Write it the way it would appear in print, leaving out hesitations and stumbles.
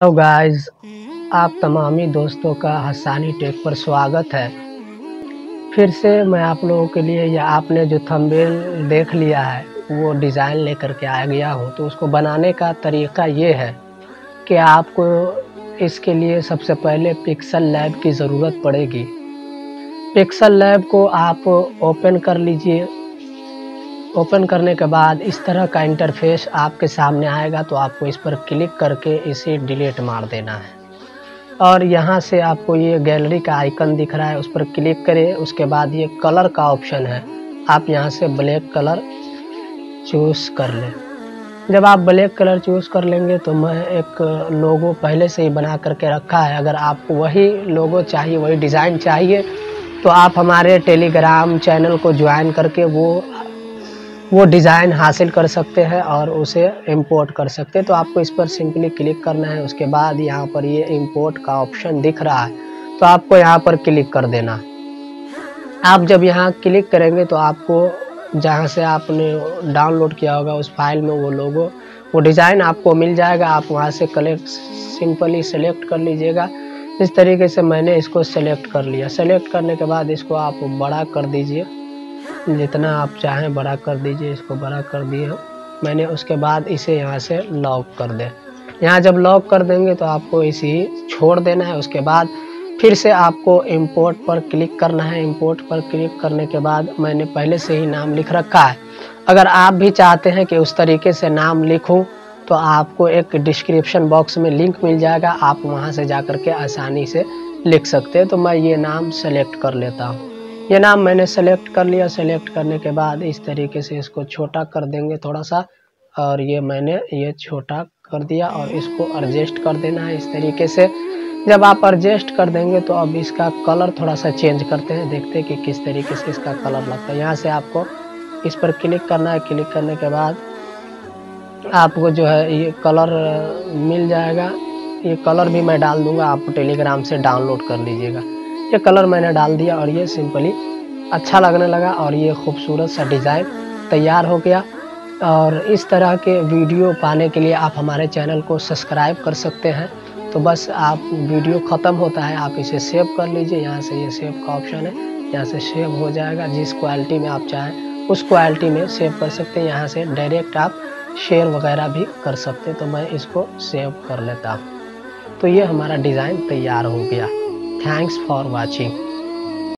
Hello guys, आप तमामी दोस्तों का हसानी टेक पर स्वागत है। फिर से मैं आप लोगों के लिए या आपने जो थंबनेल देख लिया है वो डिज़ाइन लेकर के आ गया हूँ। तो उसको बनाने का तरीका ये है कि आपको इसके लिए सबसे पहले पिक्सल लैब की ज़रूरत पड़ेगी। पिक्सल लैब को आप ओपन कर लीजिए। ओपन करने के बाद इस तरह का इंटरफेस आपके सामने आएगा, तो आपको इस पर क्लिक करके इसे डिलीट मार देना है। और यहाँ से आपको ये गैलरी का आइकन दिख रहा है, उस पर क्लिक करें। उसके बाद ये कलर का ऑप्शन है, आप यहाँ से ब्लैक कलर चूज़ कर लें। जब आप ब्लैक कलर चूज़ कर लेंगे तो मैं एक लोगो पहले से ही बना करके रखा है। अगर आपको वही लोगो चाहिए, वही डिज़ाइन चाहिए, तो आप हमारे टेलीग्राम चैनल को ज्वाइन करके वो डिज़ाइन हासिल कर सकते हैं और उसे इंपोर्ट कर सकते हैं। तो आपको इस पर सिंपली क्लिक करना है। उसके बाद यहाँ पर ये इंपोर्ट का ऑप्शन दिख रहा है, तो आपको यहाँ पर क्लिक कर देना। आप जब यहाँ क्लिक करेंगे तो आपको जहाँ से आपने डाउनलोड किया होगा उस फाइल में वो लोगो, वो डिज़ाइन आपको मिल जाएगा। आप वहाँ से सिंपली सेलेक्ट कर लीजिएगा। इस तरीके से मैंने इसको सेलेक्ट कर लिया। सेलेक्ट करने के बाद इसको आप बड़ा कर दीजिए, जितना आप चाहें बड़ा कर दीजिए। इसको बड़ा कर दिए मैंने। उसके बाद इसे यहाँ से लॉक कर दें। यहाँ जब लॉक कर देंगे तो आपको इसे ही छोड़ देना है। उसके बाद फिर से आपको इंपोर्ट पर क्लिक करना है। इंपोर्ट पर क्लिक करने के बाद मैंने पहले से ही नाम लिख रखा है। अगर आप भी चाहते हैं कि उस तरीके से नाम लिखूं तो आपको एक डिस्क्रिप्शन बॉक्स में लिंक मिल जाएगा, आप वहां से जाकर के आसानी से लिख सकते हैं। तो मैं ये नाम सेलेक्ट कर लेता हूँ। ये नाम मैंने सेलेक्ट कर लिया। सेलेक्ट करने के बाद इस तरीके से इसको छोटा कर देंगे थोड़ा सा, और ये मैंने ये छोटा कर दिया और इसको एडजस्ट कर देना है इस तरीके से। जब आप एडजस्ट कर देंगे तो अब इसका कलर थोड़ा सा चेंज करते हैं, देखते हैं कि किस तरीके से इसका कलर लगता है। यहाँ से आपको इस पर क्लिक करना है। क्लिक करने के बाद आपको जो है ये कलर मिल जाएगा। ये कलर भी मैं डाल दूंगा, आप टेलीग्राम से डाउनलोड कर लीजिएगा। ये कलर मैंने डाल दिया और ये सिंपली अच्छा लगने लगा और ये खूबसूरत सा डिज़ाइन तैयार हो गया। और इस तरह के वीडियो पाने के लिए आप हमारे चैनल को सब्सक्राइब कर सकते हैं। तो बस आप वीडियो ख़त्म होता है, आप इसे सेव कर लीजिए। यहाँ से ये सेव का ऑप्शन है, यहाँ से सेव हो जाएगा। जिस क्वालिटी में आप चाहें उस क्वालिटी में सेव कर सकते हैं। यहाँ से डायरेक्ट आप शेयर वगैरह भी कर सकते हैं। तो मैं इसको सेव कर लेता हूँ। तो ये हमारा डिज़ाइन तैयार हो गया। Thanks for watching.